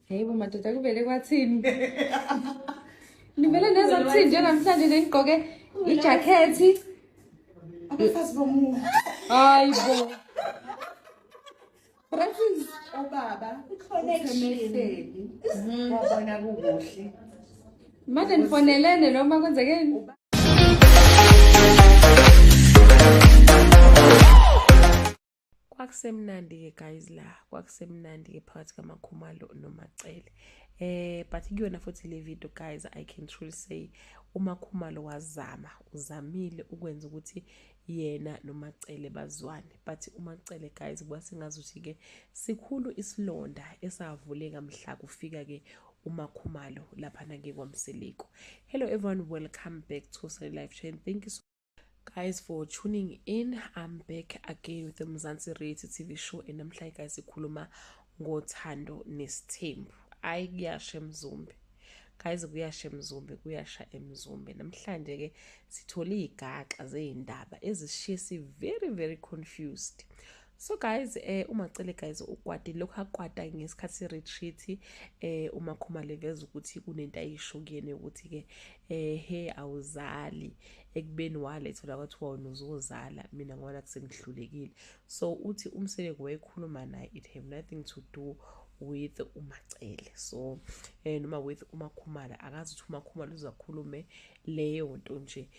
Hey, madoda kuvele kwathini? Nimele neza kuthini njengamhlanje nengigqoke ijakhethi. Abafazi bomuntu. Hayibo. Francis ubaba ukhonekshini. Wabona kukuhle. Manje nifonelene noma kwenzekeni? Kwakusemnandi-ke guys la, kwakusemnandi-ke phakathi kaMakhumalo noMacele. But kuyona futhi le video guys, I can truly say uMakhumalo uzamile ukwenza ukuthi yena noMacele bazwane. But uMacele guys kwasengazuthi-ke sikhulu isilonda esavuleka mhla kufika-ke uMakhumalo laphana-ke kwaMseleko. Hello everyone, welcome back to Sally Life Chain. Thank you so guys for tuning in. I'm back again with the Mzansi Reality TV show, and namhlanje guys sikhuluma ngothando nesithembu. Ayi kuyasha eMzumbe guys, kuyasha eMzumbe, kuyasha eMzumbe. Namhlanje ke sithole igaxa zeindaba ezishiye si very confused. So guys, uMacele guys ukwatile lokho akwata ngesikhathi se-retreat. uMakhumalo veza ukuthi kunento ayisho kuyena ukuthi ke he awuzali ekubeni walethola kwathi wona uzozala, mina ngibona kusengihlulekile. So uthi uMseleko wayekhuluma naye, it have nothing to do with uMacele. So noma with uMakhumalo, akazi ukuthi uMakhumalo uzakhulume leyo nto nje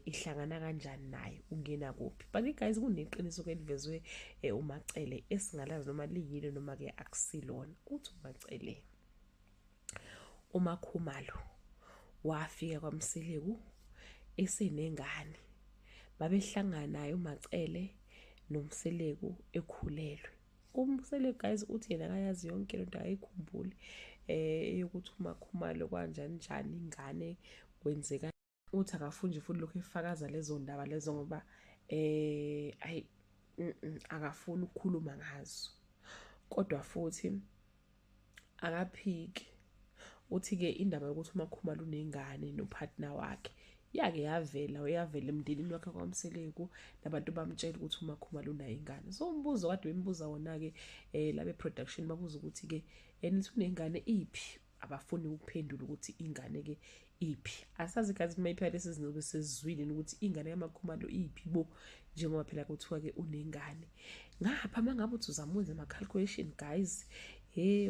ihlangana kanjani naye, ungena kuphi. But guys kuneqiniso ke livezwe uMacele esingalazi noma liyini noma ke akusilona. Uthi uMacele uMakhumalo wafika kwaMseleko esenengane, babehlangana naye uMacele noMseleko ekhulelwe. uMseleko guys uthi yena akayazi yonke lento, ayikhumbuli yokuthi uMakhumalo kanjani njani ingane kwenzeka. Uthi akafunje futhi lokho efakaza lezo ndaba lezo ngoba akafuni ukukhuluma ngazo, kodwa futhi akaphiki. Uthi-ke indaba yokuthi uMakhumalo unengane nopartner wakhe yake yavela emndenini wakhe kwaMseleko, nabantu bamtshela ukuthi uMakhumalo unayo ingane. So umbuzo kade bembuza wona-ke labe production babuza ukuthi-ke nithi unengane iphi, abafuni ukuphendula ukuthi ingane-ke iphi. Asazi guys maybe lesi sinobe sesizwile ukuthi ingane kaMakhumalo iphi bo, njengoba phela kuthiwa-ke unengane. Ngapha mangabe uthi uzamwenza ama-calculation guys,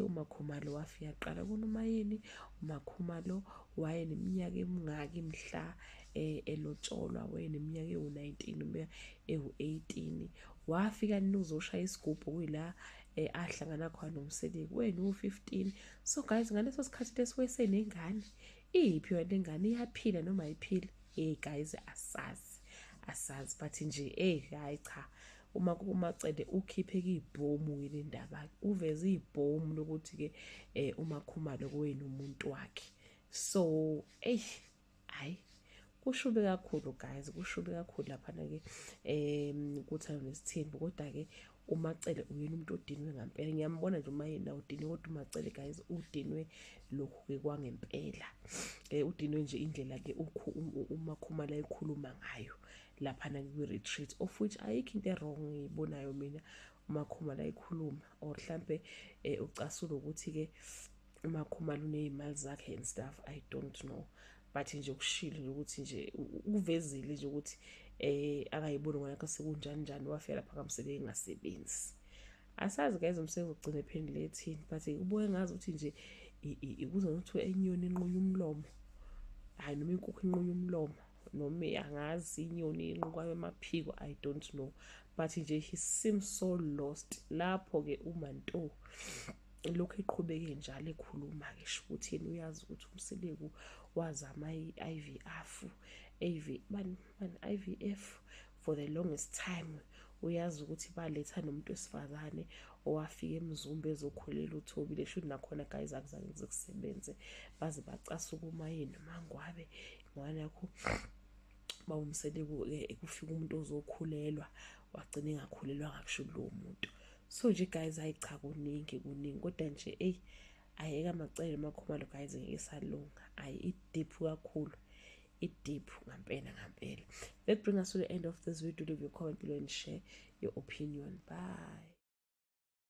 uMakhumalo wafika qala kunomayini. uMakhumalo wayeneminyaka emingaki mhla elotsholwa, wayeneminyaka ewu-19 noma ewu-18. Wafika uzoshaya isigubhu kuyila ahlangana khona noMseleko wena u-15. So guys ngaleso sikhathi lesi wayesenengane, iphi yona lengane, iyaphila noma ayiphili? Guys asazi but nje hayi cha, uMacele ukhipheke ibhomu ile ndaba, uveze ibhomu lokuthi-ke uMakhumalo kuwena umuntu wakhe. So hayi kushube kakhulu guys, kushube kakhulu laphana-ke kuthando nesithembu. Kodwa-ke uMacele uyena umuntu odinwe ngampela, ngiyambona nje uma yena udinwe, kodwa uMacele guys udinwe lokhu-ke kwangempela. Udinwe nje indlela-ke uMakhumalo ayikhuluma ngayo laphana kwi-retreat, of which ayikho into wrong ngiyibonayo mina uMakhumalo ayikhuluma, or mhlampe ucasula ukuthi-ke uMakhumalo uney'mali zakhe and stuff, I don't know. But nje kushilo nje ukuthi nje uvezile nje ukuthi akayiboni ngakho sekunjani njani, wafika lapha kaMseleko engasebenzi. Asazi guys uMseleko ugcina ephendule ethini, but ubuye ngazi ukuthi nje kuze kuthiwe inyoni inqunya umlomo, hayi noma inkukhu inqunya umlomo, noma angazi inyoni inqunywa emaphiko, I don't know. But nje he seems so lost lapho-ke uManto lokhu eqhubeke njalo ekhuluma-ke sho ukuthi yena uyazi ukuthi uMseleko wazama IVF for the longest time. Uyazi ukuthi baletha nomuntu wesifazane owafika eMzumbe ezokhulela uThobile, sho nakhona guys akuzange kusebenze, baze bacasuka umayini noMangwabe ngwane yakho bawuMseleko kufika umuntu ozokhulelwa, wagcina engakhulelwa ngakusho lowo muntu. So nje guys hayi cha kuningi, kodwa nje ayeka Macele noMakhumalo guys ngeke salunga, i-deep kakhulu, i-deep ngampela. That brings us to the end of this video. Leave your comment below and share your opinion. Bye.